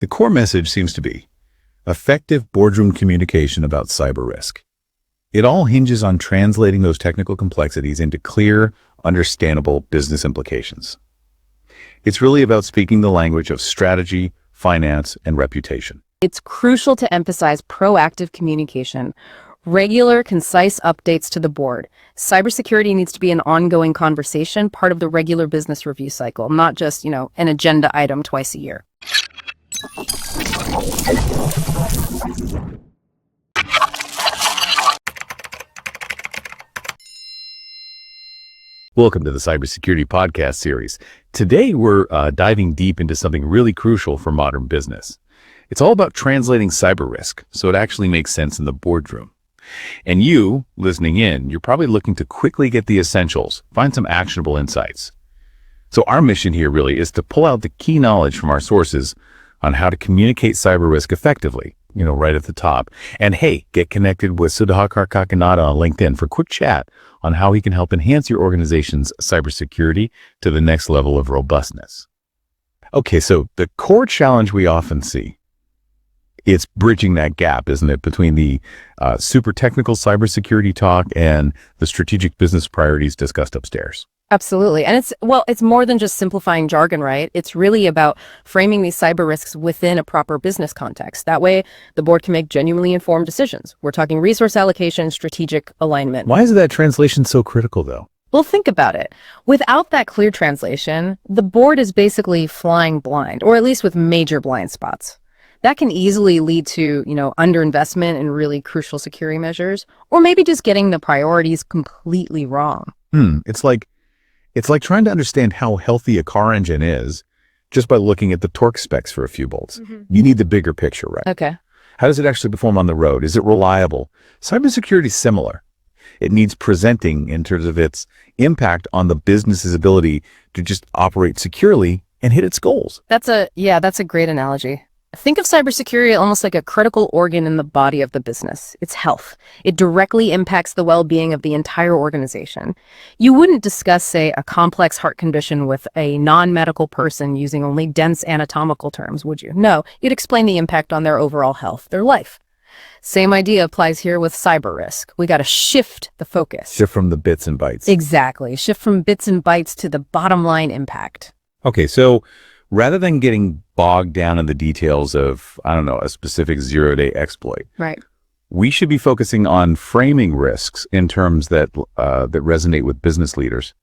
The core message seems to be effective boardroom communication about cyber risk. It all hinges on translating those technical complexities into clear, understandable business implications. It's really about speaking the language of strategy, finance, and reputation. It's crucial to emphasize proactive communication, regular, concise updates to the board. Cybersecurity needs to be an ongoing conversation, part of the regular business review cycle, not just, an agenda item twice a year. Welcome to the Cybersecurity Podcast series. Today, we're diving deep into something really crucial for modern business. It's all about translating cyber risk so it actually makes sense in the boardroom. And you, listening in, you're probably looking to quickly get the essentials, find some actionable insights. So our mission here really is to pull out the key knowledge from our sources on how to communicate cyber risk effectively, right at the top. And hey, get connected with Sudhakar Kakinada on LinkedIn for a quick chat on how he can help enhance your organization's cybersecurity to the next level of robustness. Okay, so the core challenge we often see, it's bridging that gap, isn't it, between the super technical cybersecurity talk and the strategic business priorities discussed upstairs. Absolutely. And it's more than just simplifying jargon, right? It's really about framing these cyber risks within a proper business context. That way, the board can make genuinely informed decisions. We're talking resource allocation, strategic alignment. Why is that translation so critical, though? Well, think about it. Without that clear translation, the board is basically flying blind, or at least with major blind spots. That can easily lead to, underinvestment in really crucial security measures, or maybe just getting the priorities completely wrong. It's like trying to understand how healthy a car engine is just by looking at the torque specs for a few bolts. You need the bigger picture, right? Okay. How does it actually perform on the road? Is it reliable? Cybersecurity is similar. It needs presenting in terms of its impact on the business's ability to just operate securely and hit its goals. That's a great analogy. Think of cybersecurity almost like a critical organ in the body of the business. It's health. It directly impacts the well-being of the entire organization. You wouldn't discuss, say, a complex heart condition with a non-medical person using only dense anatomical terms, would you? No, you'd explain the impact on their overall health, their life. Same idea applies here with cyber risk. We got to shift the focus. Shift from the bits and bytes. Exactly. Shift from bits and bytes to the bottom line impact. Okay, so rather than getting bogged down in the details of, a specific zero-day exploit, right, we should be focusing on framing risks in terms that resonate with business leaders.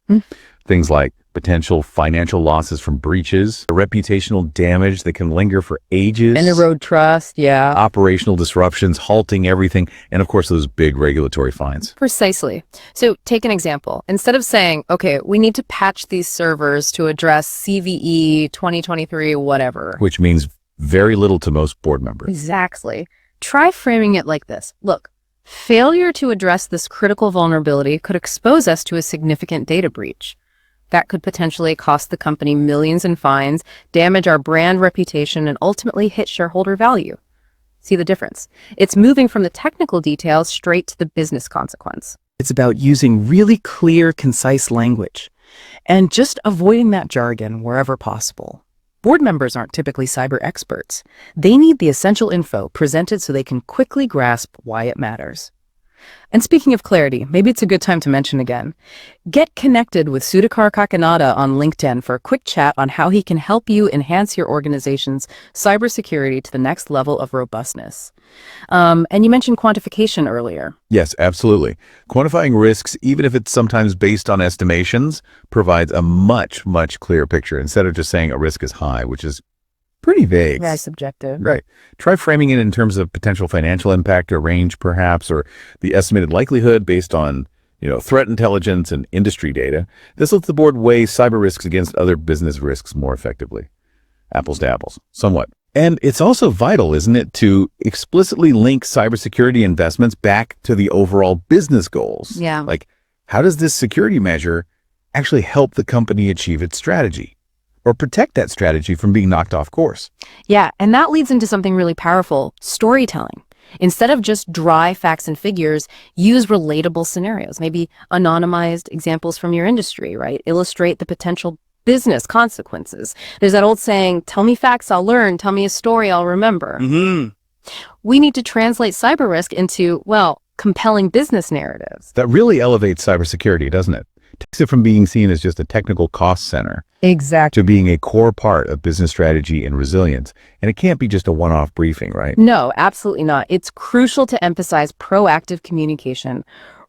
Things like potential financial losses from breaches, reputational damage that can linger for ages, and erode trust, operational disruptions, halting everything, and of course those big regulatory fines. Precisely. So take an example. Instead of saying, okay, we need to patch these servers to address CVE 2023, whatever. Which means very little to most board members. Exactly. Try framing it like this. Look, failure to address this critical vulnerability could expose us to a significant data breach. That could potentially cost the company millions in fines, damage our brand reputation, and ultimately hit shareholder value. See the difference? It's moving from the technical details straight to the business consequence. It's about using really clear, concise language and just avoiding that jargon wherever possible. Board members aren't typically cyber experts. They need the essential info presented so they can quickly grasp why it matters. And speaking of clarity, maybe it's a good time to mention again. Get connected with Sudhakar Kakinada on LinkedIn for a quick chat on how he can help you enhance your organization's cybersecurity to the next level of robustness. And you mentioned quantification earlier. Yes, absolutely. Quantifying risks, even if it's sometimes based on estimations, provides a much, much clearer picture instead of just saying a risk is high, which is pretty vague. Very subjective. Right. Try framing it in terms of potential financial impact or range, perhaps, or the estimated likelihood based on, threat intelligence and industry data. This lets the board weigh cyber risks against other business risks more effectively. Apples to apples, somewhat. And it's also vital, isn't it, to explicitly link cybersecurity investments back to the overall business goals. Yeah. Like, how does this security measure actually help the company achieve its strategy? Or protect that strategy from being knocked off course? Yeah, and that leads into something really powerful, storytelling. Instead of just dry facts and figures, use relatable scenarios, maybe anonymized examples from your industry, right? Illustrate the potential business consequences. There's that old saying, tell me facts, I'll learn. Tell me a story, I'll remember. We need to translate cyber risk into, well, compelling business narratives. That really elevates cybersecurity, doesn't it? Takes it from being seen as just a technical cost center Exactly. to being a core part of business strategy and resilience. And it can't be just a one-off briefing, right? No, absolutely not. It's crucial to emphasize proactive communication,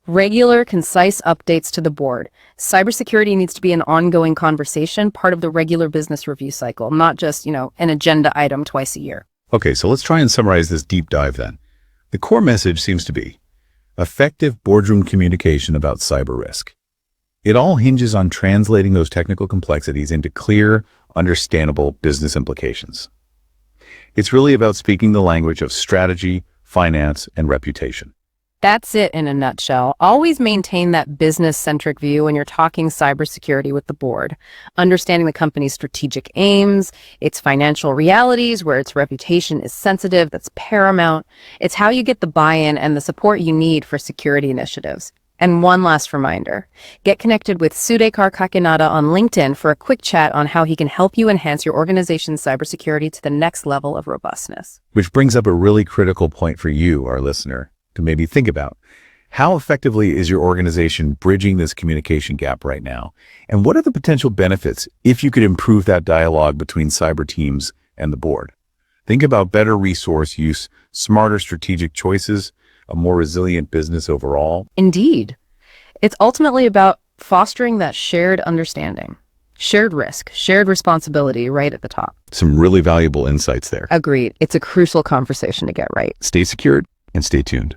regular, concise updates to the board. Cybersecurity needs to be an ongoing conversation, part of the regular business review cycle, not just, an agenda item twice a year. Okay, so let's try and summarize this deep dive then. The core message seems to be effective boardroom communication about cyber risk. It all hinges on translating those technical complexities into clear, understandable business implications. It's really about speaking the language of strategy, finance, and reputation. That's it in a nutshell. Always maintain that business-centric view when you're talking cybersecurity with the board, understanding the company's strategic aims, its financial realities, where its reputation is sensitive, that's paramount. It's how you get the buy-in and the support you need for security initiatives. And one last reminder, get connected with Sudekar Kakinada on LinkedIn for a quick chat on how he can help you enhance your organization's cybersecurity to the next level of robustness. Which brings up a really critical point for you, our listener, to maybe think about. How effectively is your organization bridging this communication gap right now? And what are the potential benefits if you could improve that dialogue between cyber teams and the board? Think about better resource use, smarter strategic choices, a more resilient business overall. Indeed. It's ultimately about fostering that shared understanding, shared risk, shared responsibility right at the top. Some really valuable insights there. Agreed. It's a crucial conversation to get right. Stay secured and stay tuned.